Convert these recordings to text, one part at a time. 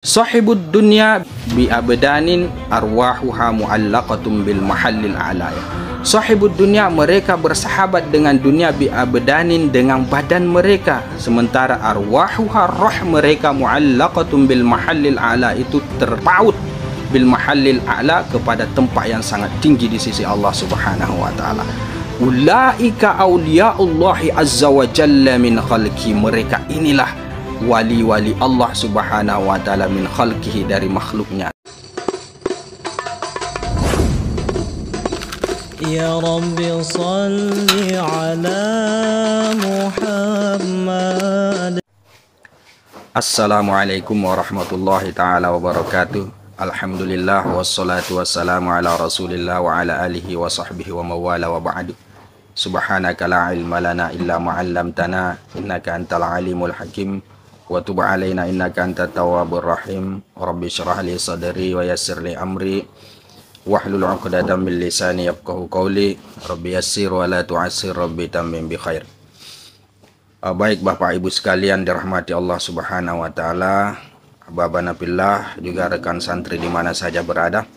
Sahibud dunya bi abdanin arwahuha mu'allaqatum bil mahallil a'la. Sahibud dunya, mereka bersahabat dengan dunia, bi abdanin, dengan badan mereka, sementara arwahuha, roh mereka, mu'allaqatum bil mahallil a'la, itu terpaut bil mahallil a'la, kepada tempat yang sangat tinggi di sisi Allah Subhanahu wa taala. Ulaika awliyaullahi azza wa jalla min khalqi, mereka inilah wali-wali Allah Subhanahu wa taala min khalqihi, dari makhluknya. Ya Rabbi salli ala Muhammad. Assalamualaikum warahmatullahi taala wabarakatuh. Alhamdulillah wassalatu wassalamu ala Rasulillah wa ala alihi wa sahbihi wa mawala wa ba'du. Subhanaka la ilma lana illa ma 'allamtana innaka antal alimul hakim. Wa tub alaina innaka antat tawwabur rahim. Rabbi shrah li sadri wa yassir li amri wahlul 'uqdatam min lisani yafqahu qawli. Rabbi yassir wa la tu'assir, Rabbi tammim bi khair. Baik Bapak Ibu sekalian dirahmati Allah Subhanahu wa taala, Ahbabana fillah, juga rekan santri di mana saja berada.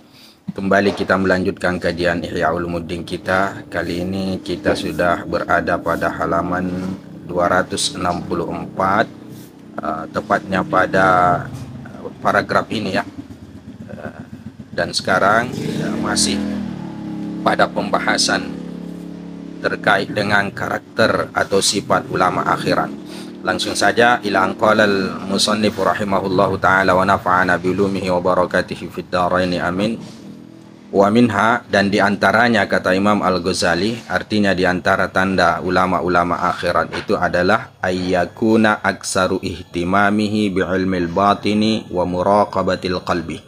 Kembali kita melanjutkan kajian Ihya Ulumuddin kita. Kali ini kita sudah berada pada halaman 264, tepatnya pada paragraf ini ya. Dan sekarang masih pada pembahasan terkait dengan karakter atau sifat ulama akhirat. Langsung saja, ila anqalal musannif rahimahullahu ta'ala wa nafa'ana biulumihi wa barakatihi fid dharaini amin. Wa minha, dan diantaranya kata Imam Al-Ghazali, artinya diantara tanda ulama-ulama akhirat itu adalah ayyakuna aksaru ihtimamihi bi'ilmil batini wa muraqabatil qalbi.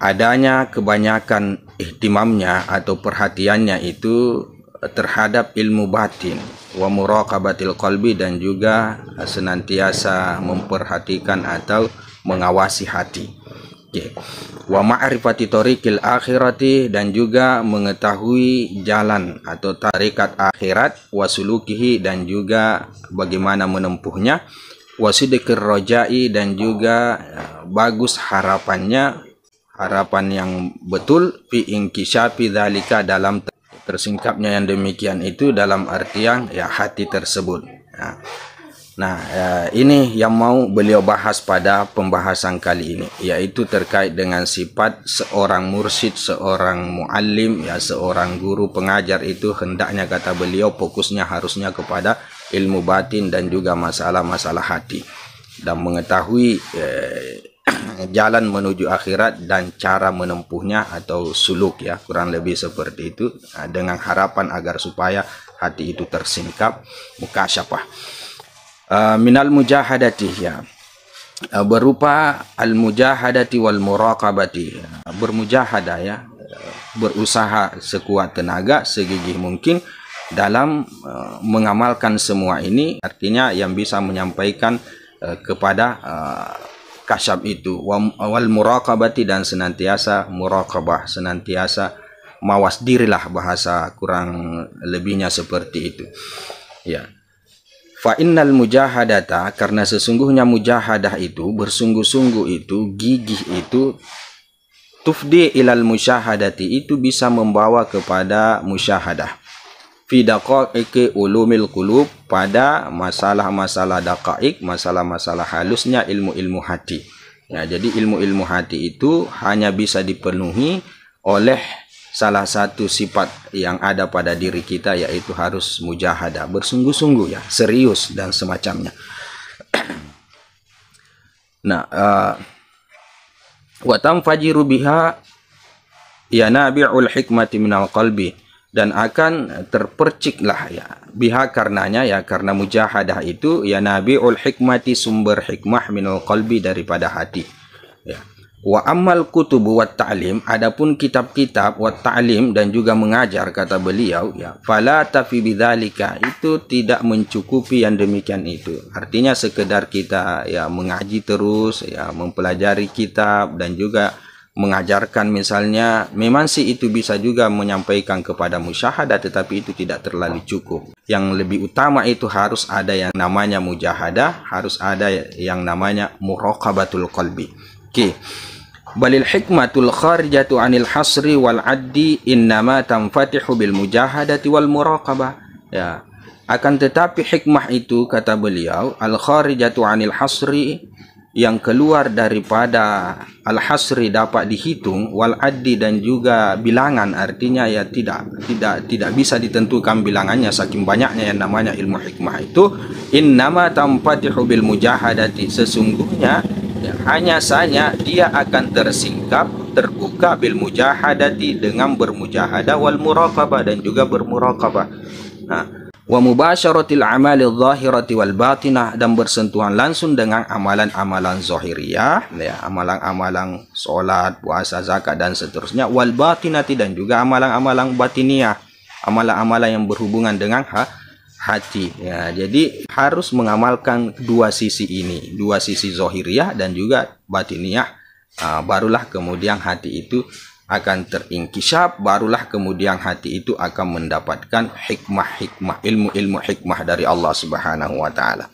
Adanya kebanyakan ihtimamnya atau perhatiannya itu terhadap ilmu batin, wa muraqabatil qalbi, dan juga senantiasa memperhatikan atau mengawasi hati. Wa ma'rifati thariqil akhirati, dan juga mengetahui jalan atau tarikat akhirat, wa sulukihi, dan juga bagaimana menempuhnya, wa sidqir rajai, dan juga bagus harapannya, harapan yang betul, fi inkisyafi dzalika, dalam tersingkapnya yang demikian itu dalam artian ya hati tersebut. Nah, ini yang mau beliau bahas pada pembahasan kali ini, yaitu terkait dengan sifat seorang mursyid, seorang muallim, ya seorang guru pengajar itu hendaknya, kata beliau, fokusnya harusnya kepada ilmu batin dan juga masalah-masalah hati, dan mengetahui jalan menuju akhirat dan cara menempuhnya atau suluk, ya kurang lebih seperti itu, dengan harapan agar supaya hati itu tersingkap, mukasyafah. Minal mujahadati, ya berupa al mujahadati wal muraqabati, bermujahadah, ya berusaha sekuat tenaga, segigih mungkin dalam mengamalkan semua ini, artinya yang bisa menyampaikan kepada kasyaf itu, wal muraqabati, dan senantiasa muraqabah, senantiasa mawas dirilah, bahasa kurang lebihnya seperti itu, ya. Fa innal mujahadata, karena sesungguhnya mujahadah itu, bersungguh-sungguh itu, gigih itu, tufdi ilal musyahadati, itu bisa membawa kepada musyahadah, fi daqaiqi ulumil qulub, pada masalah-masalah daqaik, masalah-masalah halusnya ilmu-ilmu hati. Ya, jadi ilmu-ilmu hati itu hanya bisa dipenuhi oleh salah satu sifat yang ada pada diri kita, yaitu harus mujahadah, bersungguh-sungguh, ya serius dan semacamnya. Nah, wa tanfajiru biha yanabi'ul hikmati minal qalbi, dan akan terperciklah, ya biha, karenanya, ya karena mujahadah itu, yanabi'ul hikmati, sumber hikmah, minal qalbi, daripada hati, ya. Wa ammal kutubu wat ta'lim, adapun kitab-kitab, wat ta'lim, dan juga mengajar, kata beliau, ya fala tafi bidzalika, itu tidak mencukupi yang demikian itu, artinya sekedar kita ya mengaji terus, ya mempelajari kitab, dan juga mengajarkan misalnya, memang sih itu bisa juga menyampaikan kepada musyahadah, tetapi itu tidak terlalu cukup. Yang lebih utama itu harus ada yang namanya mujahadah, harus ada yang namanya muraqabatul qalbi. Oke. Balil hikmatul kharijatu anil hasri wal addi innama tanfatihu bil mujahadati wal muraqabah. Ya. Akan tetapi hikmah itu, kata beliau, al kharijatu anil hasri, yang keluar daripada al-hasri dapat dihitung, wal addi dan juga bilangan, artinya ya tidak bisa ditentukan bilangannya saking banyaknya yang namanya ilmu hikmah itu. Innama tanfatihu bil mujahadati, sesungguhnya ya, hanya saja dia akan tersingkap, terbuka bil mujahadati, dengan bermujahadah, wal muraqabah, dan juga bermuraqabah. Nah, wa mubasyaratil amalil zahirati wal batinah, dan bersentuhan langsung dengan amalan-amalan zahiriyah, ya, amalan-amalan solat, puasa, zakat dan seterusnya, wal batinati, dan juga amalan-amalan batiniyah, amalan-amalan yang berhubungan dengan hati. Ya, jadi harus mengamalkan dua sisi ini, dua sisi zahiriyah dan juga batiniyah. Barulah kemudian hati itu akan terinkishaf, barulah kemudian hati itu akan mendapatkan hikmah-hikmah, ilmu-ilmu hikmah dari Allah Subhanahu wa taala.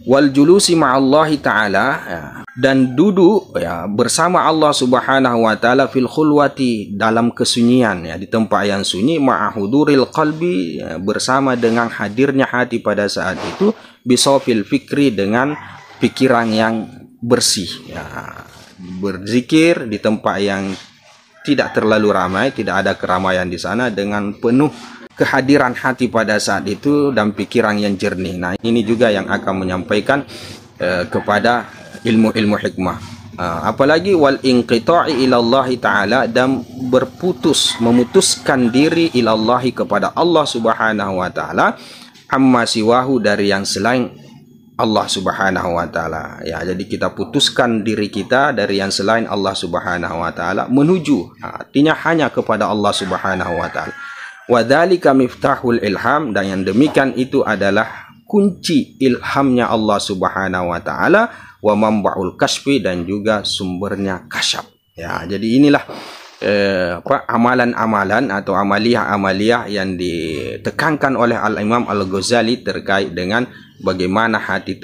Wal julusi ma'allahi ta'ala, ya, dan duduk ya bersama Allah Subhanahu wa taala fil khulwati, dalam kesunyian, ya, di tempat yang sunyi, ma'ahuduril qalbi, ya, bersama dengan hadirnya hati pada saat itu, bisofil fikri, dengan pikiran yang bersih, ya, berzikir di tempat yang tidak terlalu ramai, tidak ada keramaian di sana, dengan penuh kehadiran hati pada saat itu dan pikiran yang jernih. Nah, ini juga yang akan menyampaikan kepada ilmu-ilmu hikmah. Apalagi wal inqita'i ilallahi ta'ala, dan memutuskan diri ilallahi, kepada Allah Subhanahu wa ta'ala, amma siwahu, dari yang selain Allah Subhanahu wa taala. Ya, jadi kita putuskan diri kita dari yang selain Allah Subhanahu wa taala menuju, artinya hanya kepada Allah Subhanahu wa taala. Wa dzalika miftahul ilham, dan yang demikian itu adalah kunci ilhamnya Allah Subhanahu wa taala, wa mambaul kasfi, dan juga sumbernya kasyaf. Ya, jadi inilah amalan-amalan atau amaliyah-amaliyah yang ditekankan oleh Al-Imam Al-Ghazali terkait dengan bagaimana hati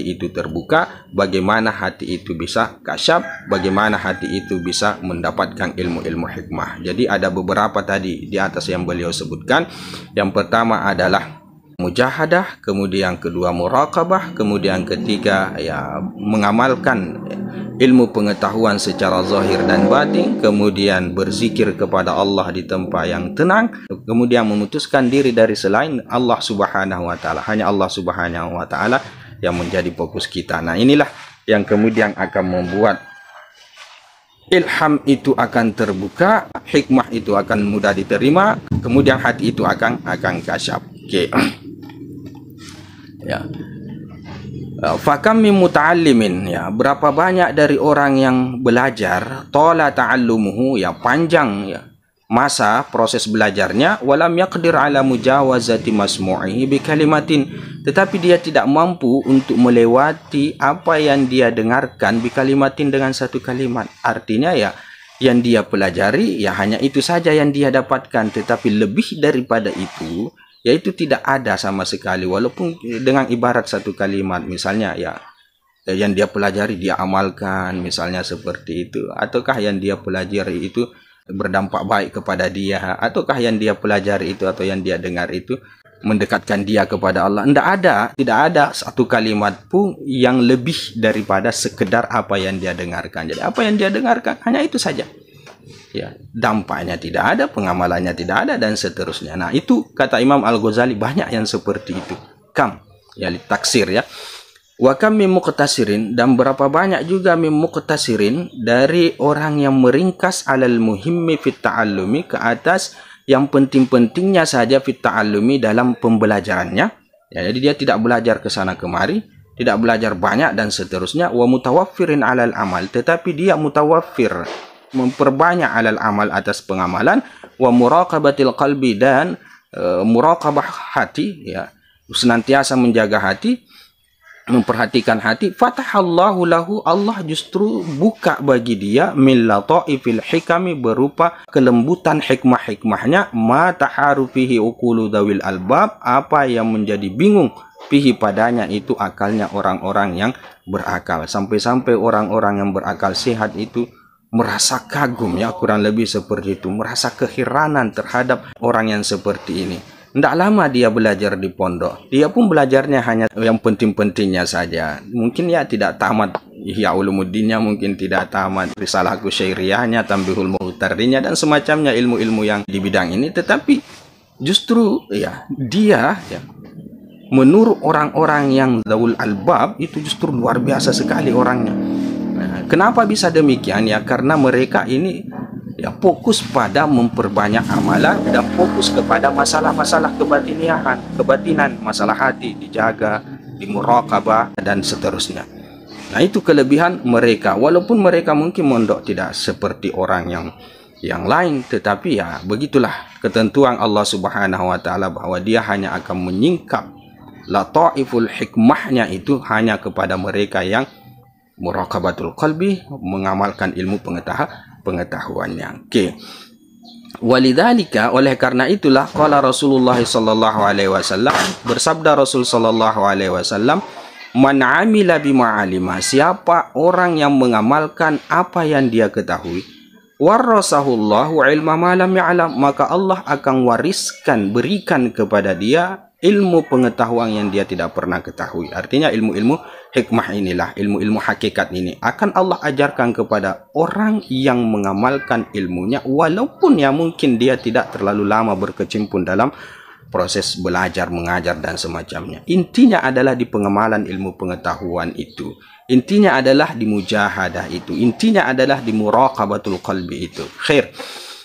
itu terbuka, bagaimana hati itu bisa kasyaf, bagaimana hati itu bisa mendapatkan ilmu-ilmu hikmah. Jadi ada beberapa tadi di atas yang beliau sebutkan. Yang pertama adalah mujahadah, kemudian kedua muraqabah, kemudian ketiga ya mengamalkan ilmu pengetahuan secara zahir dan batin, kemudian berzikir kepada Allah di tempat yang tenang, kemudian memutuskan diri dari selain Allah Subhanahu wa taala. Hanya Allah Subhanahu wa taala yang menjadi fokus kita. Nah, inilah yang kemudian akan membuat ilham itu akan terbuka, hikmah itu akan mudah diterima, kemudian hati itu akan kasyaf. Oke. Ya. Fakam min muta'allimin, ya, berapa banyak dari orang yang belajar, tola ta'allumuhu, ya, panjang ya masa proses belajarnya, walam yaqdir ala mujawazati masmu'ihi bi kalimatin, tetapi dia tidak mampu untuk melewati apa yang dia dengarkan bi kalimatin, dengan satu kalimat. Artinya ya yang dia pelajari ya hanya itu saja yang dia dapatkan, tetapi lebih daripada itu yaitu tidak ada sama sekali, walaupun dengan ibarat satu kalimat. Misalnya ya yang dia pelajari dia amalkan, misalnya seperti itu, ataukah yang dia pelajari itu berdampak baik kepada dia, ataukah yang dia pelajari itu atau yang dia dengar itu mendekatkan dia kepada Allah. Tidak ada satu kalimat pun yang lebih daripada sekedar apa yang dia dengarkan. Jadi apa yang dia dengarkan hanya itu saja. Ya, dampaknya tidak ada, pengamalannya tidak ada, dan seterusnya. Nah, itu kata Imam Al-Ghazali banyak yang seperti itu. Kam, ya, taksir ya. Wa kam min muqtasirin, dan berapa banyak juga min muqtasirin, dari orang yang meringkas alal muhimmi fit ta'allumi, ke atas yang penting-pentingnya saja fit ta'allumi, dalam pembelajarannya. Ya, jadi dia tidak belajar ke sana kemari, tidak belajar banyak dan seterusnya. Wa mutawaffirin alal amal, tetapi dia mutawaffir, memperbanyak alal amal, atas pengamalan. Wa muraqabatil qalbi, dan muraqabah hati, ya, senantiasa menjaga hati. memperhatikan hati, fatahallahu lahu, Allah justru buka bagi dia min lataifil hikami, berupa kelembutan hikmah-hikmahnya, ma taharu fihi uqulu dzawil albab, apa yang menjadi bingung fihi padanya itu akalnya orang-orang yang berakal. Sampai-sampai orang-orang yang berakal sehat itu merasa kagum, ya, kurang lebih seperti itu, merasa keheranan terhadap orang yang seperti ini. Tidak lama dia belajar di pondok. Dia pun belajarnya hanya yang penting-pentingnya saja. Mungkin ya tidak tamat Ihya Ulumuddinnya, mungkin tidak tamat Risalah Qusyairiyahnya, Tanbihul Muhtarinya, dan semacamnya ilmu-ilmu yang di bidang ini. Tetapi justru ya dia ya, menurut orang-orang yang Dzawul Albab itu justru luar biasa sekali orangnya. Nah, kenapa bisa demikian? Ya karena mereka ini ya fokus pada memperbanyak amalan dan fokus kepada masalah-masalah kebatinan, masalah hati dijaga, dimuraqabah dan seterusnya. Nah, itu kelebihan mereka. Walaupun mereka mungkin mondok tidak seperti orang yang lain, tetapi ya begitulah ketentuan Allah Subhanahu wa taala bahwa dia hanya akan menyingkap lataiful hikmahnya itu hanya kepada mereka yang muraqabatul qalbi, mengamalkan ilmu pengetahuannya. Oke. Walidzalika, oleh karena itulah qala Rasulullah sallallahu alaihi wasallam, bersabda Rasul sallallahu alaihi wasallam, man amila bima alima, siapa orang yang mengamalkan apa yang dia ketahui, warasahullahu ilma ma lam ya'lam, maka Allah akan wariskan, berikan kepada dia ilmu pengetahuan yang dia tidak pernah ketahui. Artinya ilmu-ilmu hikmah inilah, ilmu-ilmu hakikat ini akan Allah ajarkan kepada orang yang mengamalkan ilmunya, walaupun ya mungkin dia tidak terlalu lama berkecimpung dalam proses belajar, mengajar dan semacamnya. Intinya adalah di pengamalan ilmu pengetahuan itu. Intinya adalah di mujahadah itu. Intinya adalah di muraqabatul qalbi itu. Khair.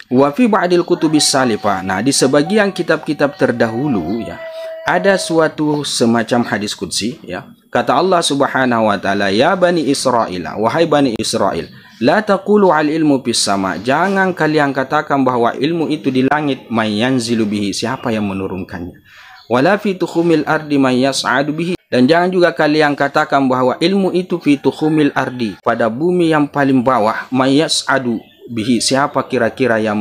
Wa fi ba'dil kutubis salifah. Nah, di sebagian kitab-kitab terdahulu ya, ada suatu semacam hadis qudsi ya. Kata Allah Subhanahu wa taala, ya bani Israil, wahai bani Israel, la taqulu al ilmu fis sama, jangan kalian katakan bahwa ilmu itu di langit, may yanzilu bihi, siapa yang menurunkannya, wala fi tukhumil ardi may yas'adu bihi, dan jangan juga kalian katakan bahwa ilmu itu fi tukhumil ardi, pada bumi yang paling bawah, may yas'adu bihi, siapa kira-kira yang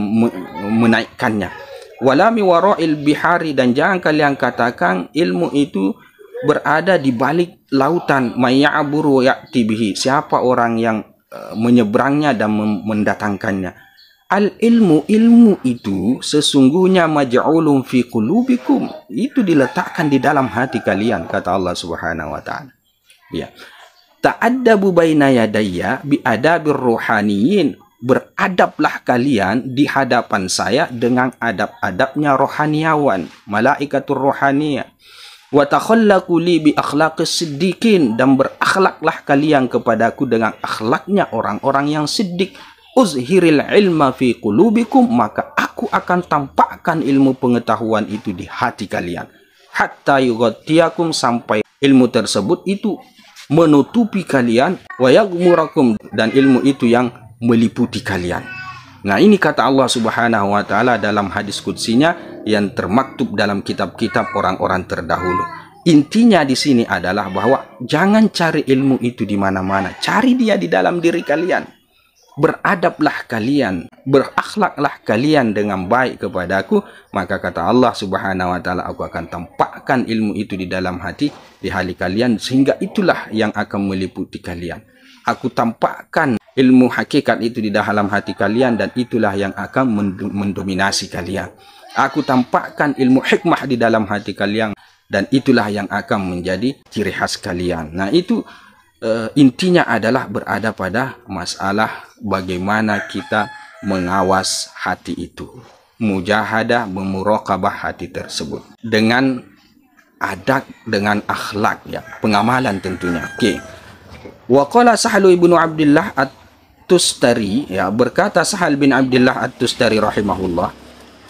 menaikkannya, wala mi wara'il bihari, dan jangan kalian katakan ilmu itu berada di balik lautan, may ya'buru ya'ti bihi, siapa orang yang menyeberangnya dan mendatangkannya. Al ilmu, ilmu itu sesungguhnya maj'ulun fi qulubikum, itu diletakkan di dalam hati kalian, kata Allah Subhanahu wa taala. Ya. Ta'addabu baina yadayya bi adabir ruhaniyin, beradablah kalian di hadapan saya dengan adab-adabnya rohaniawan, malaikatur rohaniyah. Wa takhallaqu li bi akhlaqis siddiqin, dan berakhlaklah kalian kepadaku dengan akhlaknya orang-orang yang siddiq. Uzhiril ilma fi qulubikum, maka aku akan tampakkan ilmu pengetahuan itu di hati kalian. Hatta yughtiyakum, sampai ilmu tersebut itu menutupi kalian, wa yaghmurakum, dan ilmu itu yang meliputi kalian. Nah, ini kata Allah Subhanahu wa taala dalam hadis qudsinya yang termaktub dalam kitab-kitab orang-orang terdahulu. Intinya di sini adalah bahwa jangan cari ilmu itu di mana-mana, cari dia di dalam diri kalian. Beradablah kalian, berakhlaklah kalian dengan baik kepadaku, maka kata Allah Subhanahu wa taala, aku akan tampakkan ilmu itu di dalam hati, di hati kalian, sehingga itulah yang akan meliputi kalian. Aku tampakkan ilmu hakikat itu di dalam hati kalian, dan itulah yang akan mendominasi kalian. Aku tampakkan ilmu hikmah di dalam hati kalian, dan itulah yang akan menjadi ciri khas kalian. Nah, itu intinya adalah berada pada masalah bagaimana kita mengawas hati itu. Mujahadah, memuraqabah hati tersebut dengan adab, dengan akhlak ya, pengamalan tentunya. Oke. Wa qala Sahal ibnu Abdullah At-Tustari, ya, berkata Sahal bin Abdullah At-Tustari rahimahullah,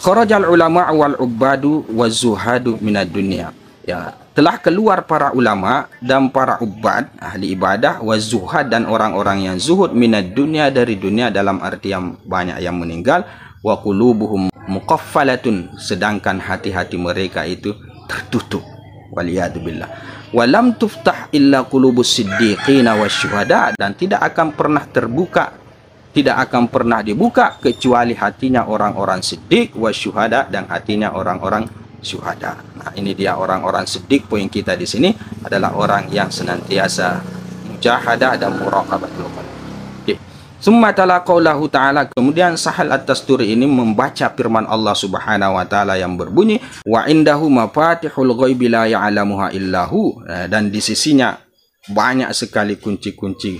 kharajal ulama wal ubadu wazuhadu minad dunya, ya, telah keluar para ulama dan para ubad, ahli ibadah, wazuhad, dan orang-orang yang zuhud, minad dunya, dari dunia, dalam arti yang banyak yang meninggal, wa qulubuhum muqaffalatun, sedangkan hati-hati mereka itu tertutup, waliyadu billah. walam tuftah illa qulubus siddiqina wasyuhada, dan tidak akan pernah dibuka kecuali hatinya orang-orang siddiq wasyuhada, dan hatinya orang-orang syuhada. Nah, ini dia orang-orang siddiq. Poin kita di sini adalah orang yang senantiasa mujahadah dan muraqabatul qalb. Summa tala qaulahu ta'ala, kemudian Sahal At-Tasturi ini membaca firman Allah Subhanahu wa taala yang berbunyi, wa indahu mafatihul ghaibi la ya'lamuha illahu, dan di sisinya banyak sekali kunci-kunci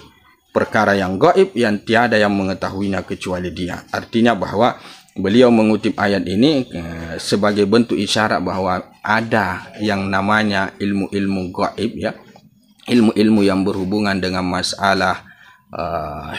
perkara yang gaib yang tiada yang mengetahuinya kecuali Dia. Artinya bahwa beliau mengutip ayat ini sebagai bentuk isyarat bahwa ada yang namanya ilmu-ilmu gaib, ya, ilmu-ilmu yang berhubungan dengan masalah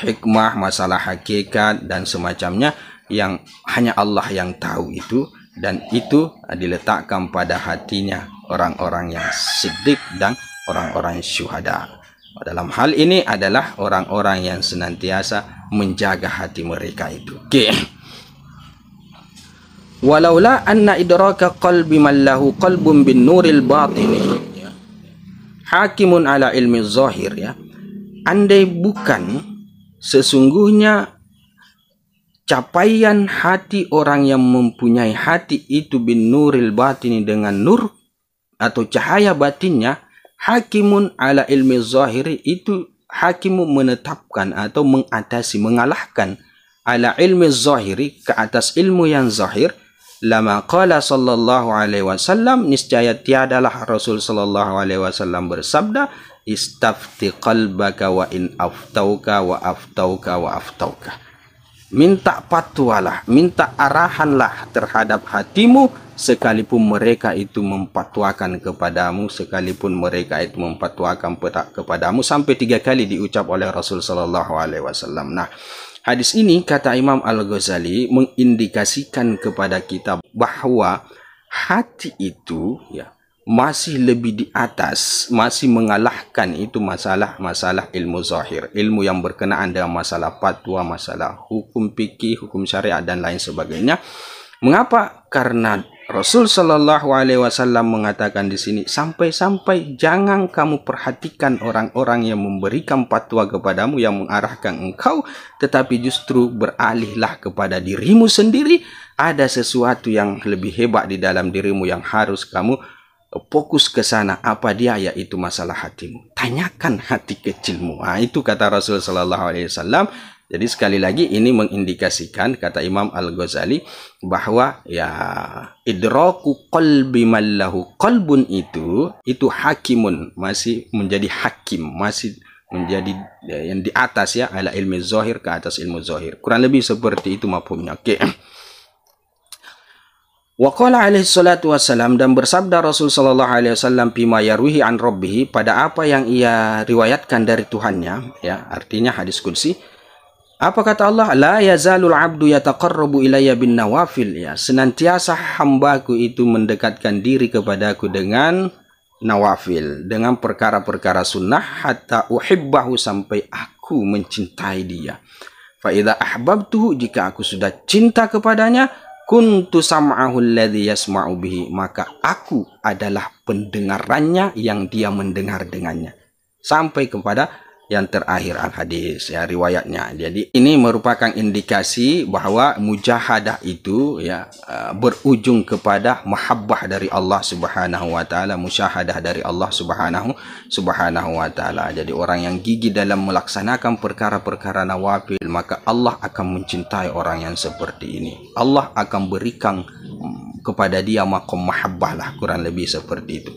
hikmah, masalah hakikat dan semacamnya yang hanya Allah yang tahu itu, dan itu diletakkan pada hatinya orang-orang yang siddiq dan orang-orang syuhada. Dalam hal ini adalah orang-orang yang senantiasa menjaga hati mereka itu. Okay. Walaula anna idraka qalbi man lahu qalbun bin nuril batini hakimun ala ilmi zahir, ya. Andai bukan sesungguhnya capaian hati orang yang mempunyai hati itu bin nuril batini, dengan nur atau cahaya batinnya, hakimun ala ilmi zahiri, itu hakimu menetapkan atau mengatasi, mengalahkan ala ilmi zahiri, ke atas ilmu yang zahir, lama qala sallallahu alaihi wasallam, niscaya tiadalah Rasul sallallahu alaihi wasallam bersabda, istafti qalbaka wa in aftauka wa aftauka wa aftauka. Minta fatwalah, minta arahanlah terhadap hatimu, sekalipun mereka itu memfatwakan kepadamu, sekalipun mereka itu memfatwakan kepadamu, sampai 3 kali diucap oleh Rasul sallallahu alaihi wasallam. Nah, hadis ini kata Imam Al-Ghazali mengindikasikan kepada kita bahwa hati itu, ya, masih lebih di atas, masih mengalahkan itu masalah ilmu zahir, ilmu yang berkenaan dengan masalah fatwa, masalah hukum fikih, hukum syariat dan lain sebagainya. Mengapa? Karena Rasul sallallahu alaihi wasallam mengatakan di sini, sampai-sampai jangan kamu perhatikan orang-orang yang memberikan fatwa kepadamu, yang mengarahkan engkau, tetapi justru beralihlah kepada dirimu sendiri. Ada sesuatu yang lebih hebat di dalam dirimu yang harus kamu fokus ke sana. Apa dia? Yaitu masalah hatimu. Tanyakan hati kecilmu. Nah, itu kata Rasul sallallahu alaihi wasallam. Jadi sekali lagi ini mengindikasikan, kata Imam Al-Ghazali, bahwa ya idraku qalbi man lahu qalbun itu hakimun, masih menjadi hakim, masih menjadi yang di atas, ya, ala ilmu zahir, ke atas ilmu zahir. Kurang lebih seperti itu mafhumnya. Oke. Wa qala alaihi salatu wassalam, dan bersabda Rasul sallallahu alaihi wasallam, bima yarwihi an rabbih, pada apa yang ia riwayatkan dari Tuhannya, ya, artinya hadis qudsi. Apa kata Allah? La yazalul abdu yataqarrabu ilayya bin nawafil, ya, senantiasa hambaku itu mendekatkan diri kepadaku dengan nawafil, dengan perkara-perkara sunnah, hatta uhibbahu, sampai aku mencintai dia. Fa idza ahbabtuhu, jika aku sudah cinta kepadanya, kuntu sam'ahu alladhi yasma'u bihi, maka aku adalah pendengarannya yang dia mendengar dengannya. Sampai kepada yang terakhir al-hadis, ya, riwayatnya. Jadi ini merupakan indikasi bahwa mujahadah itu, ya, berujung kepada mahabbah dari Allah Subhanahu wa taala, musyahadah dari Allah Subhanahu wa taala. Jadi orang yang gigih dalam melaksanakan perkara-perkara nawafil, maka Allah akan mencintai orang yang seperti ini. Allah akan berikan kepada dia maqam mahabbah lah, kurang lebih seperti itu.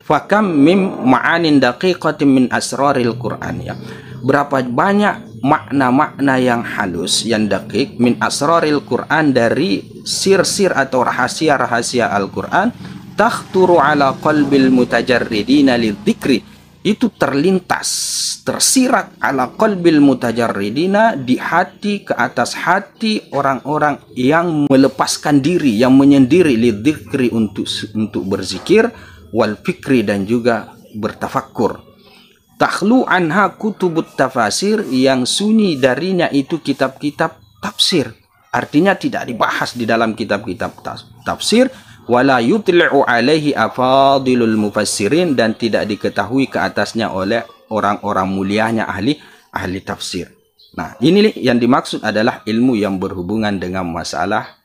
Fakam mim ma'anin daqiqatin min asraril Qur'an, ya. Berapa banyak makna-makna yang halus, yang daqiq, min asraril Qur'an, dari sir-sir atau rahasia-rahasia Al-Qur'an, takhturu ala qalbil mutajarridina lidzikri, itu terlintas, tersirat ala qalbil mutajarridina, di hati, ke atas hati orang-orang yang melepaskan diri, yang menyendiri, lidzikri, untuk berzikir, wal fikri, dan juga bertafakkur. Takhlu anha kutubut tafasir, yang sunyi darinya itu kitab-kitab tafsir, artinya tidak dibahas di dalam kitab-kitab tafsir. wala yutli'u alaihi afadilul mufassirin, dan tidak diketahui ke atasnya oleh orang-orang mulianya ahli tafsir. Nah, ini yang dimaksud adalah ilmu yang berhubungan dengan masalah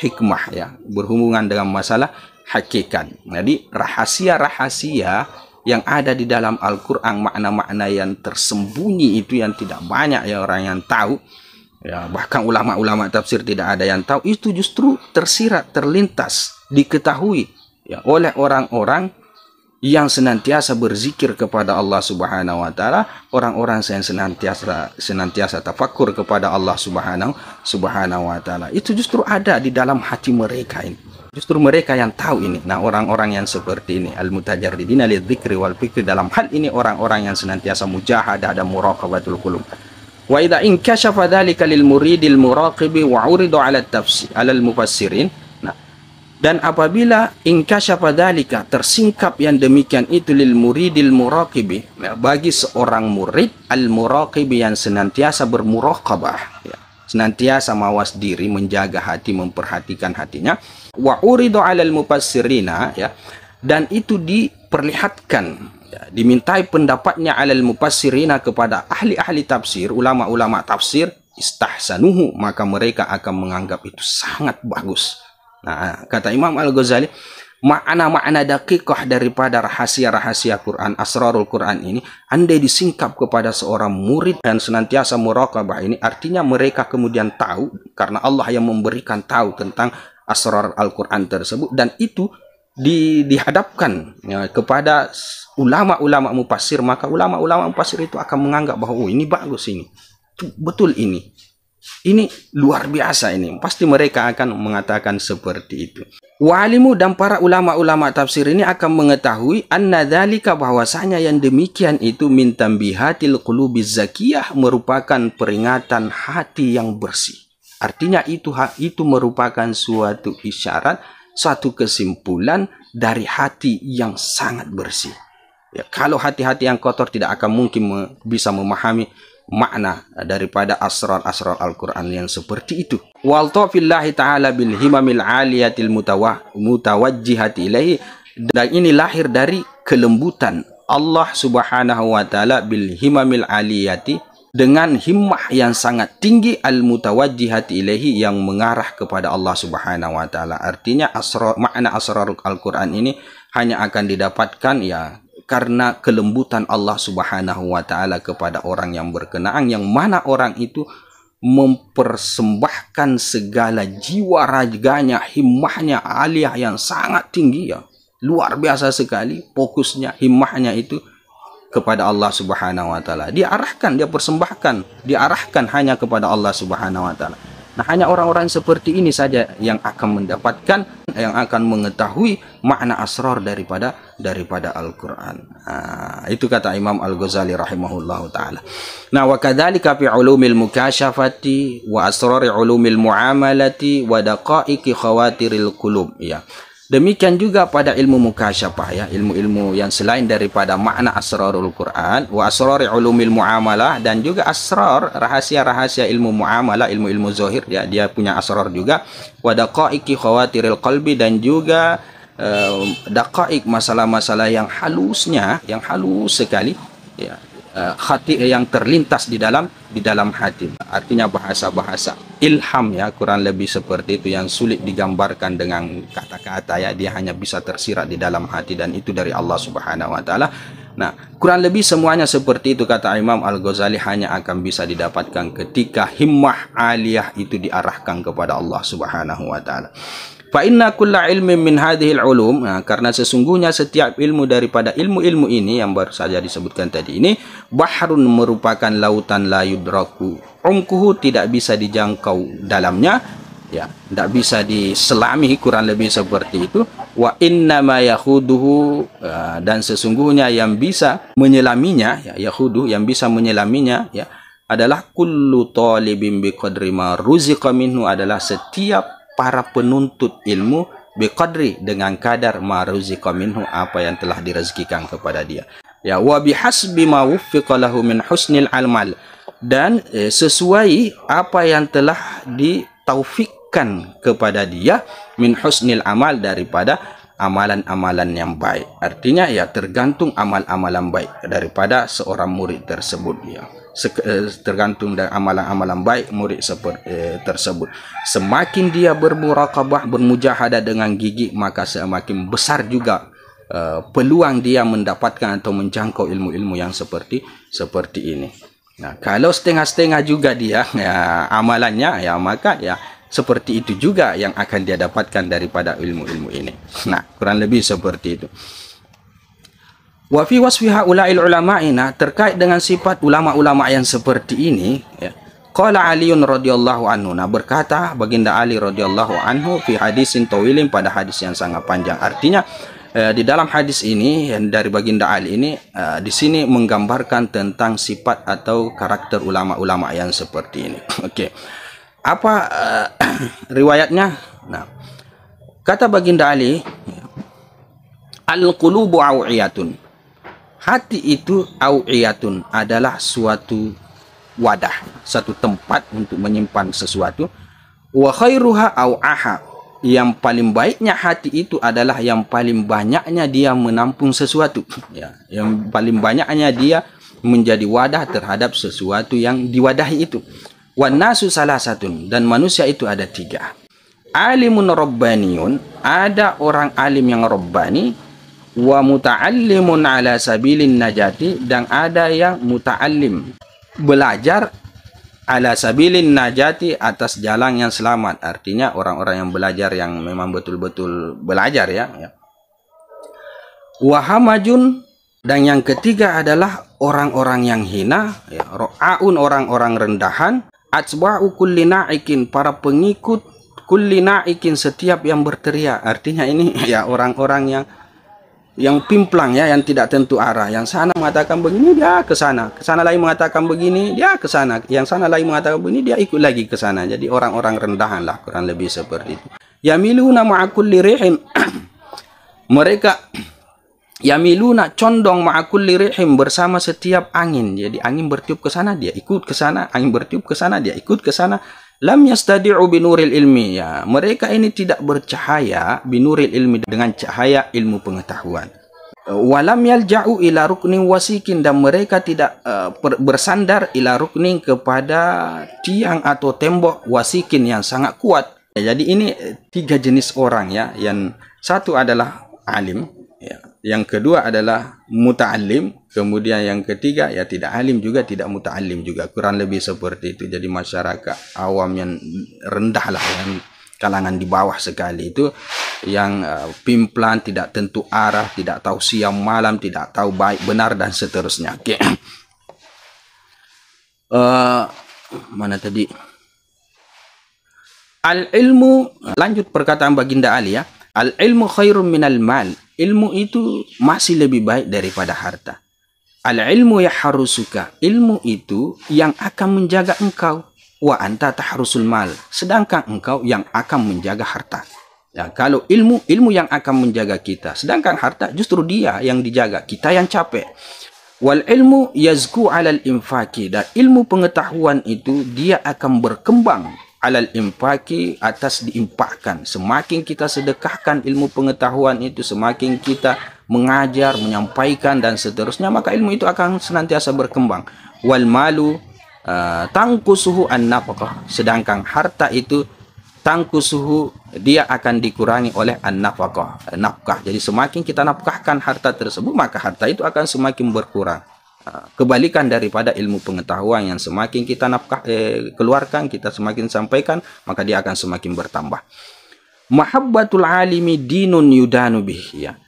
hikmah, ya, berhubungan dengan masalah hakikat. Jadi rahasia-rahasia yang ada di dalam Al-Quran, makna-makna yang tersembunyi itu yang tidak banyak ya orang yang tahu, ya, bahkan ulama-ulama tafsir tidak ada yang tahu, itu justru tersirat, terlintas, diketahui ya oleh orang-orang yang senantiasa berzikir kepada Allah Subhanahu wa taala, orang-orang yang senantiasa tafakkur kepada Allah Subhanahu wa taala. Itu justru ada di dalam hati mereka ini. Justru mereka yang tahu ini. Nah, orang-orang yang seperti ini, al-mutajarridina lidzikri wal fikri, dalam hal ini orang-orang yang senantiasa mujahadah dan muraqabatul qulub. Wa idza inkashafa dzalika lil muridil muraqibi wa uridu 'ala tafsir 'ala al-mufassirin. Nah, dan apabila inkashafa dzalika, tersingkap yang demikian itu, lil muridil muraqibi, ya, bagi seorang murid al-muraqibi yang senantiasa bermuraqabah, ya, senantiasa mawas diri, menjaga hati, memperhatikan hatinya, wa uridu 'alal mufassirina, ya, dan itu diperlihatkan, ya, dimintai pendapatnya 'alal mufassirina kepada ahli-ahli tafsir, ulama-ulama tafsir, istahsanuhu, maka mereka akan menganggap itu sangat bagus. Nah, kata Imam Al-Ghazali, makna-makna daqiqah daripada rahasia-rahasia Quran, asrarul Quran ini, andai disingkap kepada seorang murid dan senantiasa muraqabah ini, artinya mereka kemudian tahu, karena Allah yang memberikan tahu tentang asrar Al-Quran tersebut, dan itu dihadapkan, ya, kepada ulama-ulama mufassir, maka ulama-ulama mufassir itu akan menganggap bahwa, oh, ini bagus, ini betul, ini luar biasa, ini pasti mereka akan mengatakan seperti itu. Walimu, dan para ulama-ulama tafsir ini akan mengetahui anna dzalika, bahwasanya yang demikian itu min tambihatil qulubiz zakiyah, merupakan peringatan hati yang bersih. Artinya itu merupakan suatu isyarat, suatu kesimpulan dari hati yang sangat bersih. Ya, kalau hati-hati yang kotor tidak akan mungkin bisa memahami makna daripada asrar-asrar Al-Quran yang seperti itu. Wal taufillahi ta'ala bil himamil aliyatil mutawajjihati ilaihi, dan ini lahir dari kelembutan Allah Subhanahu wa taala bil himamil aliyati, dengan himmah yang sangat tinggi, al mutawajjihati ilaihi, yang mengarah kepada Allah Subhanahu wa taala. Artinya makna asrar Al-Quran ini hanya akan didapatkan, ya, karena kelembutan Allah Subhanahu wa taala kepada orang yang berkenaan, yang mana orang itu mempersembahkan segala jiwa raganya, himmahnya aliyah yang sangat tinggi, ya, luar biasa sekali fokusnya, himmahnya itu kepada Allah Subhanahu wa taala. Diarahkan, dia persembahkan, diarahkan hanya kepada Allah Subhanahu wa taala. Nah, hanya orang-orang seperti ini saja yang akan mendapatkan, yang akan mengetahui makna asrar daripada Al-Quran. Nah, itu kata Imam Al-Ghazali rahimahullahu taala. Nah, wa kadzalika fi ulumil mukasyafati wa asrari ulumil muamalati wa daqaiqi khawatiril qulub, ya. Demikian juga pada ilmu mukasyafah, ya, ilmu-ilmu yang selain daripada makna asrarul Quran, wa asrari ulumil muamalah, dan juga asrar, rahasia-rahasia ilmu muamalah, ilmu-ilmu zahir, ya, dia punya asrar juga, wa daqaiqi khawatiril qalbi, dan juga daqaiq, masalah-masalah yang halusnya, yang halus sekali, ya, hati yang terlintas di dalam hati. Artinya bahasa-bahasa ilham, ya, kurang lebih seperti itu, yang sulit digambarkan dengan kata-kata, ya, dia hanya bisa tersirat di dalam hati, dan itu dari Allah Subhanahu wa taala. Nah, kurang lebih semuanya seperti itu, kata Imam Al-Ghazali, hanya akan bisa didapatkan ketika himmah aliyah itu diarahkan kepada Allah Subhanahu wa taala. Fa inna kulla ilmin min hadhil ulum, nah, karena sesungguhnya setiap ilmu daripada ilmu-ilmu ini yang baru saja disebutkan tadi ini, bahrun, merupakan lautan, la yudraku umkuhu, tidak bisa dijangkau dalamnya, ya, tidak bisa diselami, kurang lebih seperti itu. Wa inna ma yakhuduhu, dan sesungguhnya yang bisa menyelaminya, ya, yakhudu, yang bisa menyelaminya, ya, adalah kullu talibin biqadri ma ruziqa minhu, adalah setiap para penuntut ilmu, biqadri, dengan kadar, ma ruziqa minhu, apa yang telah direzekikan kepada dia, ya, wa bihasbi ma wuffiqa lahu min husnil amal, dan sesuai apa yang telah ditaufikkan menunjukkan kepada dia min husnil amal, daripada amalan-amalan yang baik. Artinya ya tergantung amal-amalan baik daripada seorang murid tersebut ya. Tergantung dari amalan-amalan baik murid tersebut. Semakin dia bermuraqabah, bermujahadah dengan gigi, maka semakin besar juga peluang dia mendapatkan atau menjangkau ilmu-ilmu yang seperti ini. Nah, kalau setengah-setengah juga dia ya, amalannya ya, maka ya seperti itu juga yang akan dia dapatkan daripada ilmu-ilmu ini. Nah, kurang lebih seperti itu. Wa fi wasfi haula'il ulama'ina, terkait dengan sifat ulama-ulama yang seperti ini ya. Qala Aliun radhiyallahu anhu, nah berkata baginda Ali radhiyallahu anhu fi hadisin tawilin, pada hadis yang sangat panjang. Artinya di dalam hadis ini yang dari baginda Ali ini di sini menggambarkan tentang sifat atau karakter ulama-ulama yang seperti ini. Oke. Apa riwayatnya? Nah, kata baginda Ali, al-qulubu aw'iyatun, hati itu aw'iyatun, adalah suatu wadah, satu tempat untuk menyimpan sesuatu. Wa khairuha aw'aha, yang paling baiknya hati itu adalah yang paling banyaknya dia menampung sesuatu ya, yang paling banyaknya dia menjadi wadah terhadap sesuatu yang diwadahi itu. Wan nasu salasatun, dan manusia itu ada 3. Alimun rabbaniun, ada orang alim yang rabbani. Wa muta'allimun ala sabilin najati, dan ada yang muta'allim, belajar ala sabilin najati, atas jalan yang selamat. Artinya orang-orang yang belajar yang memang betul-betul belajar ya. Wa hamajun, dan yang ketiga adalah orang-orang yang hina ya, ra'aun, orang-orang rendahan. Atsba'u kulli na'ikin, para pengikut kulli na'ikin, setiap yang berteriak. Artinya ini ya orang-orang yang pimplang ya, yang tidak tentu arah. Yang sana mengatakan begini, dia ke sana. Ke sana lain mengatakan begini, dia ke sana. Yang sana lain mengatakan begini, dia ikut lagi ke sana. Jadi orang-orang rendahan lah, kurang lebih seperti itu. Yamiluna ma'a kulli rihin. Mereka yamiluna, condong ma'a kulli rihim, bersama setiap angin. Jadi angin bertiup ke sana, dia ikut ke sana. Angin bertiup ke sana, dia ikut ke sana. Lam yastadi'u binuril ilmi, ya, mereka ini tidak bercahaya binuril ilmi, dengan cahaya ilmu pengetahuan. Walam yalja'u ila ruknin wasikin, dan mereka tidak bersandar ila ruknin, kepada tiang atau tembok wasikin yang sangat kuat. Jadi ini 3 jenis orang ya. Yang satu adalah alim ya, yang kedua adalah muta'allim, kemudian yang ketiga ya tidak alim juga, tidak muta'allim juga, kurang lebih seperti itu. Jadi masyarakat awam yang rendah lah, yang kalangan di bawah sekali itu, yang pimplan, tidak tentu arah, tidak tahu siang malam, tidak tahu baik benar dan seterusnya. Oke. Mana tadi? Al-ilmu, lanjut perkataan baginda Ali ya. Al-ilmu khairun minal mal, ilmu itu masih lebih baik daripada harta. Al-ilmu yahrusuka, ilmu itu yang akan menjaga engkau. Wa anta tahrusul mal, sedangkan engkau yang akan menjaga harta. Ya, kalau ilmu yang akan menjaga kita, sedangkan harta justru dia yang dijaga, kita yang capek. Wal ilmu yazku alal infaki, dan ilmu pengetahuan itu dia akan berkembang alal infaki, atas diimpakkan. Semakin kita sedekahkan ilmu pengetahuan itu, semakin kita mengajar, menyampaikan dan seterusnya, maka ilmu itu akan senantiasa berkembang. Wal malu tangkusuhu an-nafaqah, sedangkan harta itu tangkusuhu, dia akan dikurangi oleh an-nafaqah, nafkah. Jadi semakin kita nafkahkan harta tersebut, maka harta itu akan semakin berkurang. Kebalikan daripada ilmu pengetahuan, yang semakin kita keluarkan, kita semakin sampaikan, maka dia akan semakin bertambah. Mahabbatul alimi dinun yudanu bih, ya.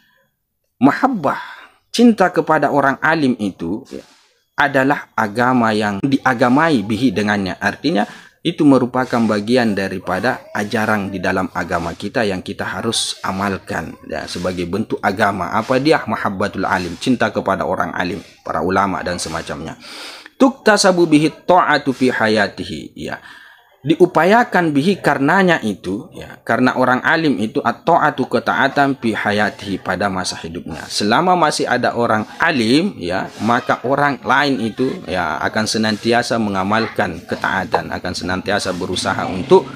Mahabbah, cinta kepada orang alim itu ya, adalah agama yang diagamai bihi dengannya. Artinya itu merupakan bagian daripada ajaran di dalam agama kita yang kita harus amalkan ya, sebagai bentuk agama. Apa dia? Mahabbatul alim, cinta kepada orang alim, para ulama dan semacamnya. Tuktasabu bihi ta'atu fi hayatihi, ya. Diupayakan bihi karenanya itu ya, karena orang alim itu at-ta'atu, ketaatan fi hayatihi, pada masa hidupnya. Selama masih ada orang alim ya, maka orang lain itu ya akan senantiasa mengamalkan ketaatan, akan senantiasa berusaha untuk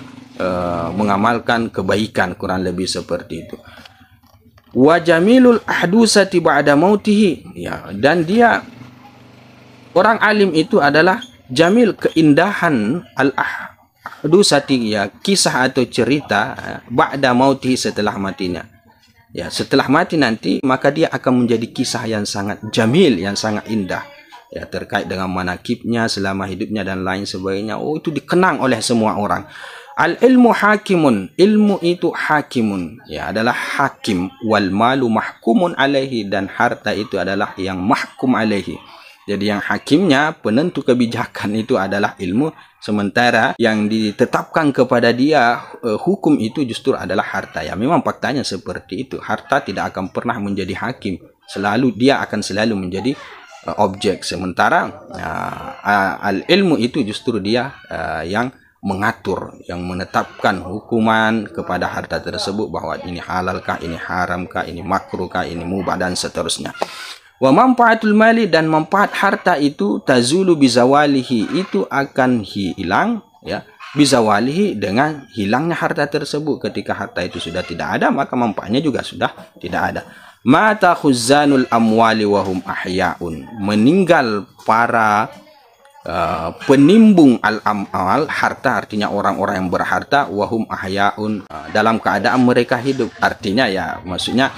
mengamalkan kebaikan, kurang lebih seperti itu. Wa jamilul ahdusati ba'da mautihi, ya, dan dia orang alim itu adalah jamil, keindahan al ahdusati, ya, kisah atau cerita ba'da mautihi, setelah matinya. Ya, setelah mati nanti maka dia akan menjadi kisah yang sangat jamil, yang sangat indah, ya, terkait dengan manakibnya selama hidupnya dan lain sebagainya. Oh, itu dikenang oleh semua orang. Al ilmu hakimun, ilmu itu hakimun, ya, adalah hakim. Wal malu mahkumun alaihi, dan harta itu adalah yang mahkum alaihi. Jadi yang hakimnya, penentu kebijakan itu adalah ilmu, sementara yang ditetapkan kepada dia hukum itu justru adalah harta. Ya, memang faktanya seperti itu. Harta tidak akan pernah menjadi hakim. Dia akan selalu menjadi objek. Sementara al-ilmu itu justru dia yang mengatur, yang menetapkan hukuman kepada harta tersebut, bahwa ini halalkah, ini haramkah, ini makruhkah, ini mubah, dan seterusnya. Wa manfaatul mali, dan manfaat harta itu tazulu bizawalihi, itu akan hilang, ya, bizawalihi, dengan hilangnya harta tersebut. Ketika harta itu sudah tidak ada, maka manfaatnya juga sudah tidak ada. Mata khuzanul amwali wahum ahya'un, meninggal para penimbung al-amal, harta, artinya orang-orang yang berharta, wahum ahya'un, dalam keadaan mereka hidup. Artinya, ya, maksudnya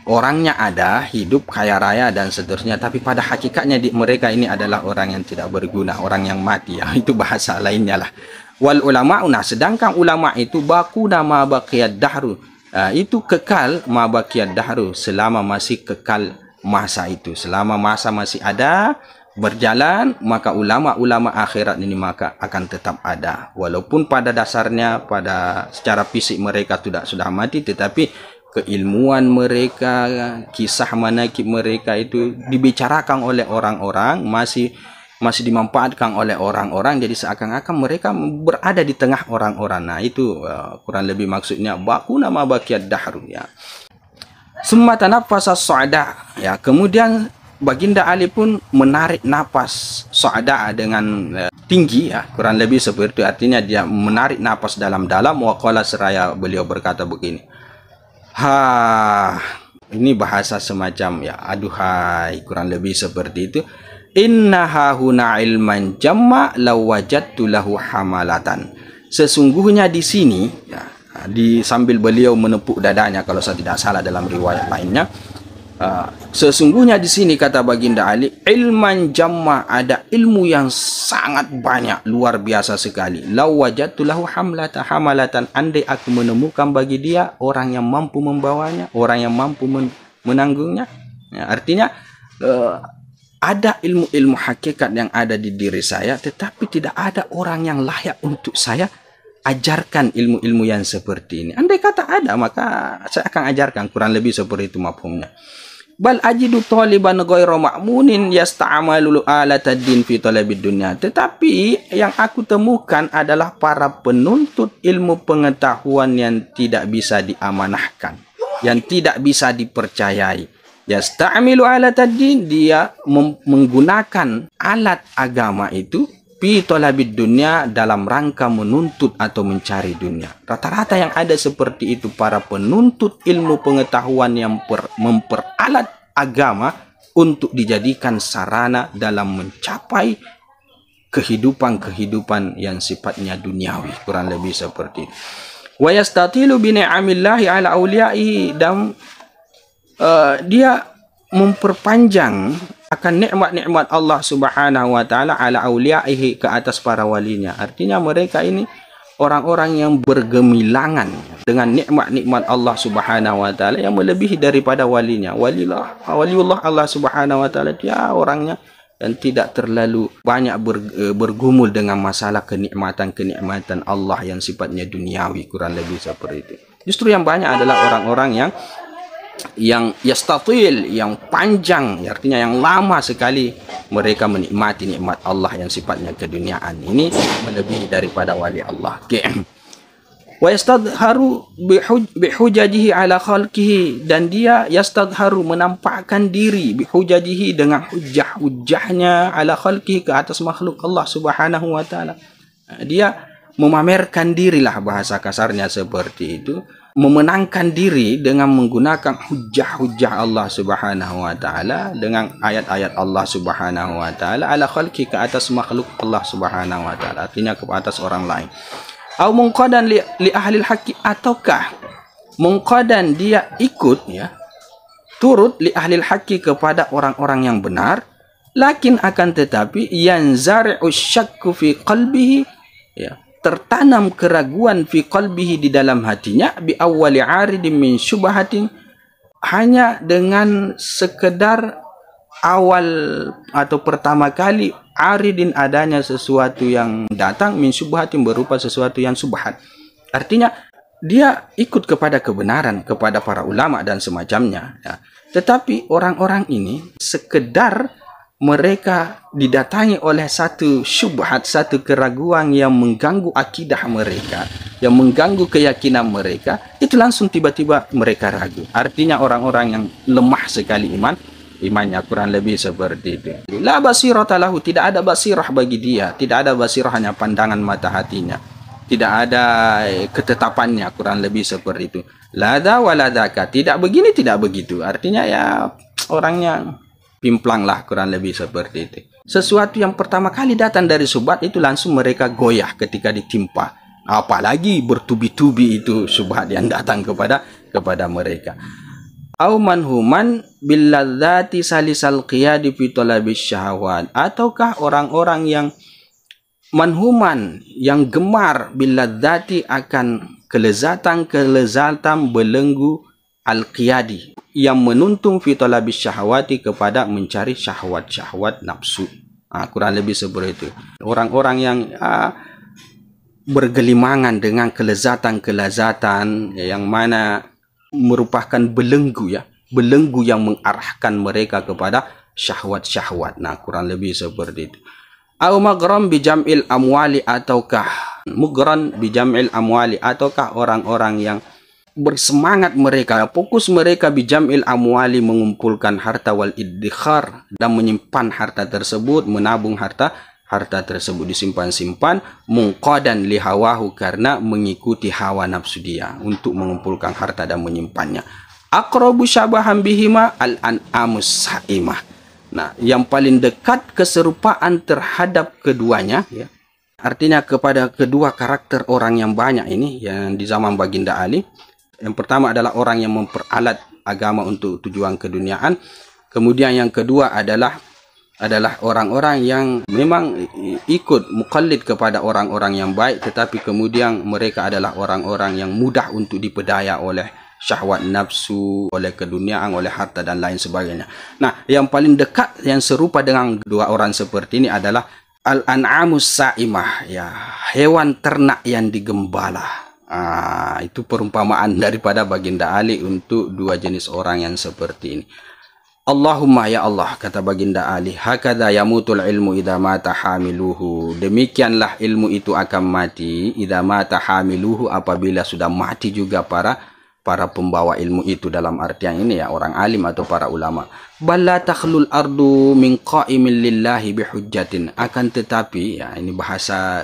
orangnya ada, hidup, kaya raya, dan seterusnya, tapi pada hakikatnya mereka ini adalah orang yang tidak berguna, orang yang mati, ya. Itu bahasa lainnya lah. Wal ulama'una, sedangkan ulama itu bakuna ma baqiyad dahru, itu kekal, ma baqiyad dahru, selama masih kekal masa itu, selama masa masih ada berjalan, maka ulama-ulama akhirat ini maka akan tetap ada, walaupun pada dasarnya, pada secara fisik mereka sudah mati, tetapi keilmuan mereka, kisah manakib mereka itu dibicarakan oleh orang-orang, masih dimanfaatkan oleh orang-orang, jadi seakan-akan mereka berada di tengah orang-orang. Nah, itu kurang lebih maksudnya bakuna ma baqiyad dahru, ya. Summa tanaffasa su'ada, ya, kemudian Baginda Ali pun menarik napas su'ada dengan tinggi, ya, kurang lebih seperti itu. Artinya dia menarik napas dalam-dalam. Wa qala, seraya beliau berkata begini, ini bahasa semacam, ya, aduhai, kurang lebih seperti itu. Inna hahuna ilman jamma law wajadtu lahu hamalatan. Sesungguhnya di sini, ya, sambil beliau menepuk dadanya kalau saya tidak salah dalam riwayat lainnya, sesungguhnya di sini, kata Baginda Ali, ilman jamma, ada ilmu yang sangat banyak, luar biasa sekali. Law wajadtu lahu hamalatan, andai aku menemukan bagi dia orang yang mampu membawanya, orang yang mampu menanggungnya. Ya, artinya ada ilmu-ilmu hakikat yang ada di diri saya, tetapi tidak ada orang yang layak untuk saya ajarkan ilmu-ilmu yang seperti ini. Andai kata ada, maka saya akan ajarkan, kurang lebih seperti itu mafhumnya. Bal ajidu taliban ghairu ma'munin yasta'malu alataddin fi talabid dunya. Tetapi yang aku temukan adalah para penuntut ilmu pengetahuan yang tidak bisa diamanahkan, yang tidak bisa dipercayai. Yasta'milu alataddin, dia menggunakan alat agama itu fi talabid dunya, dalam rangka menuntut atau mencari dunia. Rata-rata yang ada seperti itu, para penuntut ilmu pengetahuan yang memperalat agama untuk dijadikan sarana dalam mencapai kehidupan yang sifatnya duniawi, kurang lebih seperti itu. Wa yastatilu bi ni'amillahi ala awliyaihi, dan dia memperpanjang akan nikmat-nikmat Allah Subhanahu wa taala ala auliyaihi, ke atas para walinya. Artinya mereka ini orang-orang yang bergemilangan dengan nikmat-nikmat Allah Subhanahu wa taala yang melebihi daripada walinya. Waliullah Allah Subhanahu wa taala, dia orangnya dan tidak terlalu banyak bergumul dengan masalah kenikmatan Allah yang sifatnya duniawi, kurang lebih seperti itu. Justru yang banyak adalah orang-orang yang yastatil, yang panjang, artinya yang lama sekali mereka menikmati nikmat Allah yang sifatnya keduniaan. Ini melebihi daripada wali Allah. Wa yastadharu bihujajihi ala khalqihi, dan dia yastadharu, menampakkan diri, bihujajihi, dengan hujah-hujahnya, ala khalqihi, ke atas makhluk Allah Subhanahu wa taala. Dia memamerkan dirilah, bahasa kasarnya seperti itu, memenangkan diri dengan menggunakan hujah-hujah Allah Subhanahu wa taala, dengan ayat-ayat Allah Subhanahu wa taala ala khalqi, ke atas makhluk Allah Subhanahu wa taala, artinya ke atas orang lain. Au munqadan li ahli al-haqqi, ataukah munqadan dia ikut ya, turut li ahli al-haqqi kepada orang-orang yang benar, lakin akan tetapi yanzari'u syakku fi qalbihi ya, tertanam keraguan fi qalbihi di dalam hatinya, bi awwali aridin min syubhatin, hanya dengan sekedar awal atau pertama kali aridin, adanya sesuatu yang datang, min syubhatin, berupa sesuatu yang subhat. Artinya dia ikut kepada kebenaran, kepada para ulama dan semacamnya ya. Tetapi orang-orang ini sekedar mereka didatangi oleh satu syubhat, satu keraguan yang mengganggu akidah mereka, yang mengganggu keyakinan mereka, itu langsung tiba-tiba mereka ragu. Artinya orang-orang yang lemah sekali imannya, kurang lebih seperti itu. La basirata lahu, tidak ada basirah bagi dia, tidak ada basirah, hanya pandangan mata hatinya, tidak ada ketetapannya, kurang lebih seperti itu. Lada waladaka, tidak begini tidak begitu, artinya ya orangnya pimplang lah, kurang lebih seperti itu. Sesuatu yang pertama kali datang dari subhat itu langsung mereka goyah ketika ditimpa, apalagi bertubi-tubi itu subhat yang datang kepada mereka. Au manhuman bil ladzati salisal qiyadi fi talabis syahwat, ataukah orang-orang yang manhuman, yang gemar bil ladzati, akan kelezatan belenggu al-qiyadi, yang menuntun fi talabis syahwati, kepada mencari syahwat-syahwat nafsu. Kurang lebih seperti itu. Orang-orang yang bergelimangan dengan kelezatan-kelezatan yang mana merupakan belenggu ya, belenggu yang mengarahkan mereka kepada syahwat-syahwat. Kurang lebih seperti itu. Au maghram bi jam'il amwali, ataukah mughran bi jam'il amwali, ataukah orang-orang yang bersemangat mereka, fokus mereka bi jam'il amwali, mengumpulkan harta, wal iddikhar, dan menyimpan harta tersebut, menabung harta tersebut, disimpan-simpan, munqadan li hawahu, karena mengikuti hawa nafsu dia untuk mengumpulkan harta dan menyimpannya. Aqrabu syabahan bihima al-an'amus sa'imah. Yang paling dekat keserupaan terhadap keduanya ya, artinya kepada kedua karakter orang yang banyak ini yang di zaman Baginda Ali. Yang pertama adalah orang yang memperalat agama untuk tujuan keduniaan. Kemudian yang kedua adalah orang-orang yang memang ikut muqallid kepada orang-orang yang baik, tetapi kemudian mereka adalah orang-orang yang mudah untuk dipedaya oleh syahwat nafsu, oleh keduniaan, oleh harta dan lain sebagainya. Yang paling dekat yang serupa dengan dua orang seperti ini adalah al-an'amus sa'imah ya, hewan ternak yang digembala. Itu perumpamaan daripada Baginda Ali untuk dua jenis orang yang seperti ini. Allahumma, ya Allah, kata Baginda Ali, hakadha yamutul ilmu idza mata hamiluhu, demikianlah ilmu itu akan mati idza mata hamiluhu, apabila sudah mati juga para pembawa ilmu itu, dalam artian ini ya orang alim atau para ulama. Balla takhlul ardu min qa'imin lillahi bihujjatin, akan tetapi ya ini bahasa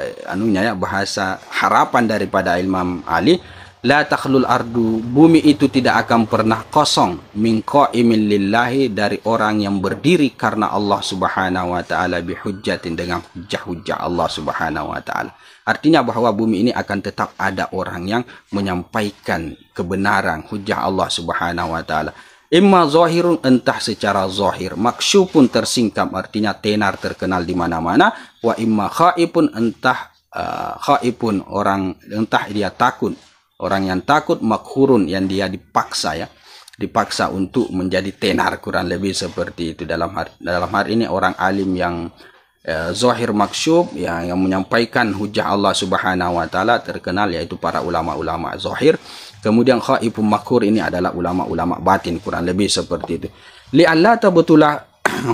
bahasa harapan daripada Imam Ali. La takhlul ardu, bumi itu tidak akan pernah kosong, min qa'imin lillahi, dari orang yang berdiri karena Allah Subhanahu wa taala, bihujjatin, dengan hujjah-hujjah Allah Subhanahu wa taala. Artinya bahwa bumi ini akan tetap ada orang yang menyampaikan kebenaran hujjah Allah Subhanahu wa taala. Imma zahirun, entah secara zahir, maksyufun, tersingkap, artinya tenar, terkenal di mana-mana. Wa imma khaifun, entah khaifun, orang entah dia takut, orang yang takut, makhurun, yang dia dipaksa ya, dipaksa untuk menjadi tenar, kurang lebih seperti itu. Dalam hari ini orang alim yang zahir maksyuf ya, yang menyampaikan hujah Allah Subhanahu wa taala, terkenal yaitu para ulama-ulama zahir. Kemudian khaifun makhur ini adalah ulama-ulama batin, kurang lebih seperti itu. Li alla tabtulah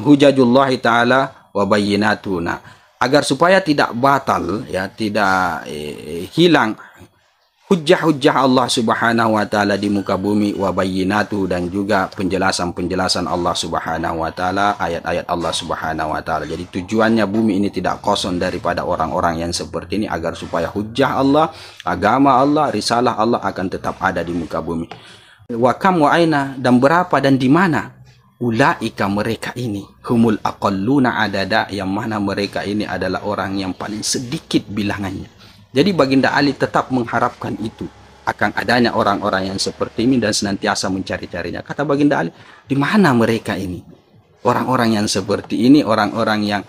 hujajullah taala wa bayyinatuna, agar supaya tidak batal ya, tidak hilang hujjah-hujjah Allah Subhanahu wa taala di muka bumi, wa bayyinatu, dan juga penjelasan-penjelasan Allah Subhanahu wa taala, ayat-ayat Allah Subhanahu wa taala. Jadi tujuannya bumi ini tidak kosong daripada orang-orang yang seperti ini, agar supaya hujjah Allah, agama Allah, risalah Allah akan tetap ada di muka bumi. Wa kam wa aina, dan berapa dan di mana? Ulaika, mereka ini, humul aqalluna adada, yang mana mereka ini adalah orang yang paling sedikit bilangannya. Jadi Baginda Ali tetap mengharapkan itu, akan adanya orang-orang yang seperti ini, dan senantiasa mencari-carinya. Kata Baginda Ali, di mana mereka ini? Orang-orang yang seperti ini, orang-orang yang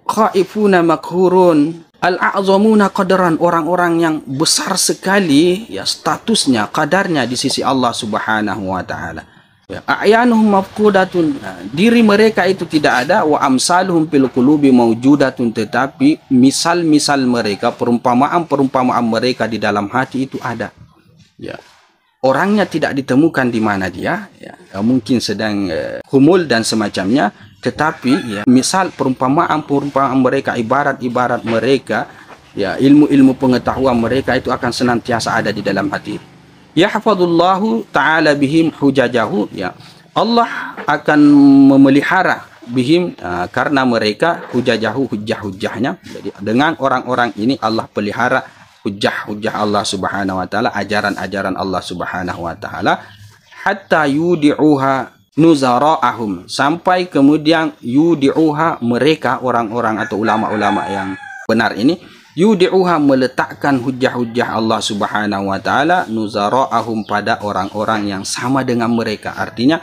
khaifuna makhurun, al-a'zamuna qadran, orang-orang yang besar sekali ya statusnya, kadarnya di sisi Allah Subhanahu wa taala. Ya, a'yanuhum mafqudatun, diri mereka itu tidak ada, wa amsaluhum fil qulubi mawjudatun, tetapi misal-misal mereka, perumpamaan-perumpamaan mereka di dalam hati itu ada. Ya. Orangnya tidak ditemukan di mana dia, ya, mungkin sedang humul dan semacamnya, tetapi ya, misal perumpamaan-perumpamaan mereka, ibarat-ibarat mereka, ya, ilmu-ilmu pengetahuan mereka itu akan senantiasa ada di dalam hati. Yahfadullahu ta'ala bihim hujajahu, ya, Allah akan memelihara bihim, karena mereka, hujajahu, hujjah-hujjahnya. Jadi dengan orang-orang ini Allah pelihara hujjah-hujjah Allah Subhanahu wa taala, ajaran-ajaran Allah Subhanahu wa taala, hatta yudi'uha nuzara'ahum, sampai kemudian yudi'uha, mereka orang-orang atau ulama-ulama yang benar ini, yudi'uha, meletakkan hujjah-hujjah Allah Subhanahu wa taala, nuzara'ahum, pada orang-orang yang sama dengan mereka. Artinya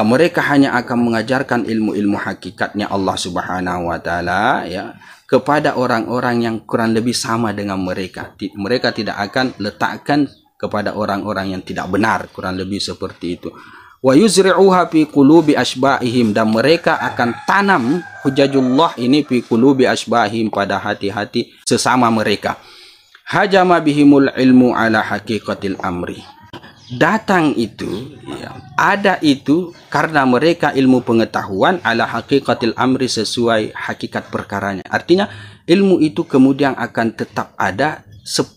mereka hanya akan mengajarkan ilmu-ilmu hakikatnya Allah Subhanahu wa taala, ya, kepada orang-orang yang kurang lebih sama dengan mereka. Mereka tidak akan letakkan kepada orang-orang yang tidak benar, kurang lebih seperti itu. Wa yuzri'uha fi qulubi asba'ihim, dan mereka akan tanam hujajullah ini fi qulubi asba'ihim, pada hati-hati sesama mereka. Hajama bihimul ilmu ala haqiqatil amri. Datang itu, ya, ada itu karena mereka ilmu pengetahuan ala haqiqatil amri, sesuai hakikat perkaranya. Artinya ilmu itu kemudian akan tetap ada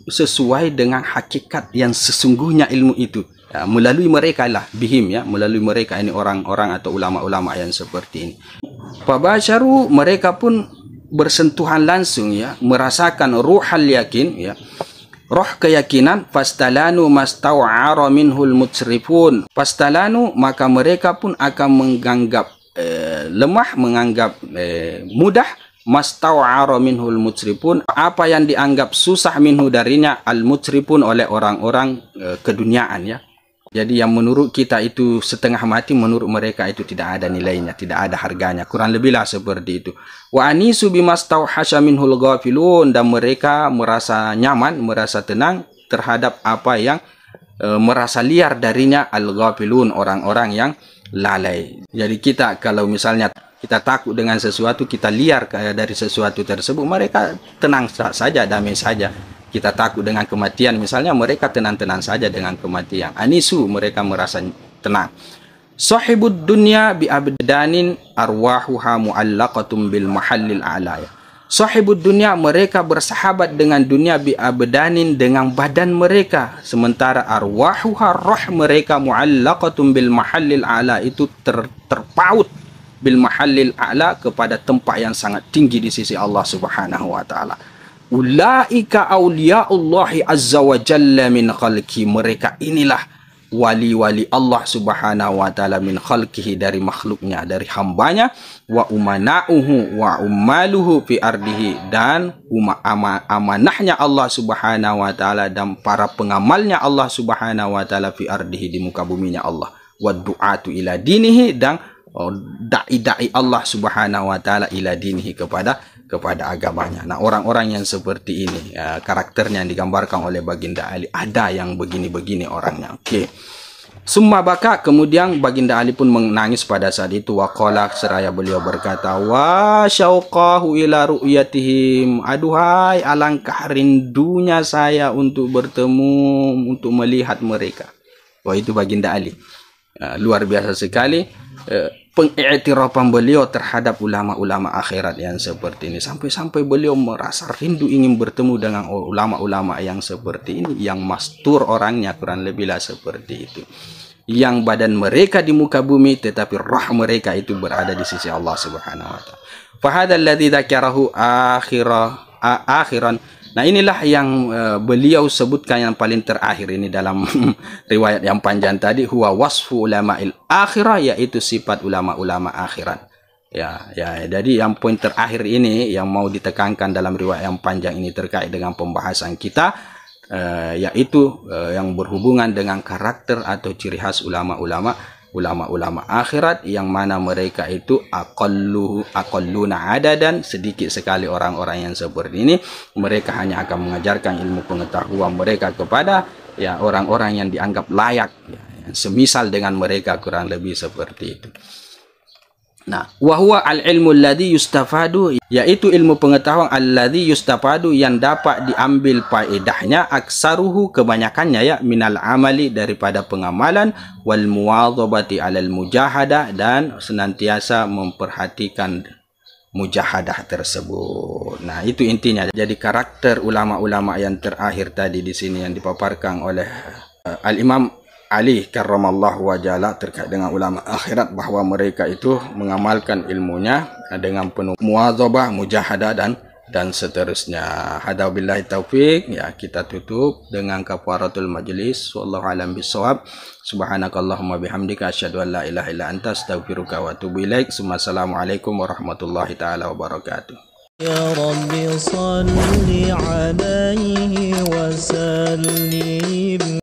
sesuai dengan hakikat yang sesungguhnya ilmu itu. Ya, melalui mereka lah, bihim, ya, melalui mereka ini, orang-orang atau ulama-ulama yang seperti ini. Fabasharu, mereka pun bersentuhan langsung, ya, merasakan ruhal yakin, ya, roh keyakinan. Fastalanu mastaw'ara minhul mutsrifun, fastalanu, maka mereka pun akan menganggap lemah, menganggap mudah, mastaw'ara minhul mutsrifun, apa yang dianggap susah minhu darinya, al mutsrifun, oleh orang-orang keduniaan, ya. Jadi yang menurut kita itu setengah mati, menurut mereka itu tidak ada nilainya, tidak ada harganya. Kurang lebihlah seperti itu. Wa anisu bimastauhasha minhul ghafilun, dan mereka merasa nyaman, merasa tenang terhadap apa yang merasa liar darinya, al-ghafilun, orang-orang yang lalai. Jadi kita kalau misalnya kita takut dengan sesuatu, kita liar dari sesuatu tersebut, mereka tenang saja, damai saja. Kita takut dengan kematian misalnya, mereka tenang-tenang saja dengan kematian. Anisu, mereka merasa tenang. Sahibud dunya bi abdanin arwahuha muallaqatum bil mahallil a'la. Sahibud dunya, mereka bersahabat dengan dunia, bi abdanin, dengan badan mereka, sementara arwahuha, roh mereka, muallaqatum bil mahallil a'la, itu terpaut bil mahallil a'la, kepada tempat yang sangat tinggi di sisi Allah Subhanahu wa taala. Ulaika awliyaullahi azza wa jalla min khalqi, mereka inilah wali-wali Allah Subhanahu wa taala, min khalqihi, dari makhluknya, dari hambanya, wa umana'uhu wa ummaluhu fi ardihi, dan amanahnya Allah Subhanahu wa taala, dan para pengamalnya Allah Subhanahu wa taala, fi ardihi, di muka buminya Allah, wa du'atu ila dinihi, dan dai-dai Allah Subhanahu wa taala ila dinihi, kepada agamanya. Nah, orang-orang yang seperti ini, karakternya yang digambarkan oleh Baginda Ali, ada yang begini-begini orangnya. Okey. Summa baka, kemudian Baginda Ali pun menangis pada saat itu. Waqala, seraya beliau berkata, wa syauqahu ila ru'yatihim, aduhai alangkah rindunya saya untuk bertemu, untuk melihat mereka. Wah, itu Baginda Ali. Luar biasa sekali. pengiktirafan beliau terhadap ulama-ulama akhirat yang seperti ini, sampai-sampai beliau merasa rindu ingin bertemu dengan ulama-ulama yang seperti ini, yang mastur orangnya kurang lebihlah seperti itu, yang badan mereka di muka bumi tetapi roh mereka itu berada di sisi Allah Subhanahu wa taala. Fahadha alladhi dzakarahu akhiran. Nah, inilah yang beliau sebutkan yang paling terakhir ini dalam riwayat yang panjang tadi, huwa wasfu ulama'il akhirah, yaitu sifat ulama-ulama akhirat. Jadi yang poin terakhir ini yang mau ditekankan dalam riwayat yang panjang ini terkait dengan pembahasan kita, yaitu yang berhubungan dengan karakter atau ciri khas ulama-ulama akhirat, yang mana mereka itu aqalluna adadan, sedikit sekali orang-orang yang seperti ini. Mereka hanya akan mengajarkan ilmu pengetahuan mereka kepada orang-orang yang dianggap layak, yang semisal dengan mereka, kurang lebih seperti itu. Nah, wa huwa al-ilmu alladhi yustafadu, yaitu ilmu pengetahuan alladhi yustafadu, yang dapat diambil faedahnya, aksaruhu, kebanyakannya minal amali, daripada pengamalan, wal muwadhabati alal mujahadah, dan senantiasa memperhatikan mujahadah tersebut. Nah, itu intinya. Jadi karakter ulama-ulama yang terakhir tadi di sini yang dipaparkan oleh Al-Imam Ali karramallahu wajalla terkait dengan ulama akhirat, bahwa mereka itu mengamalkan ilmunya dengan penuh muwadzabah, mujahadah, dan seterusnya. Hada billahi taufik. Kita tutup dengan kafaratul majlis. Wallahu alam bisawab. Subhanakallahumma bihamdika asyhadu an la ilaha illa anta astaghfiruka wa atubu ilaik. Assalamualaikum warahmatullahi taala wabarakatuh. Ya Rabbi salli alaihi wa sallim.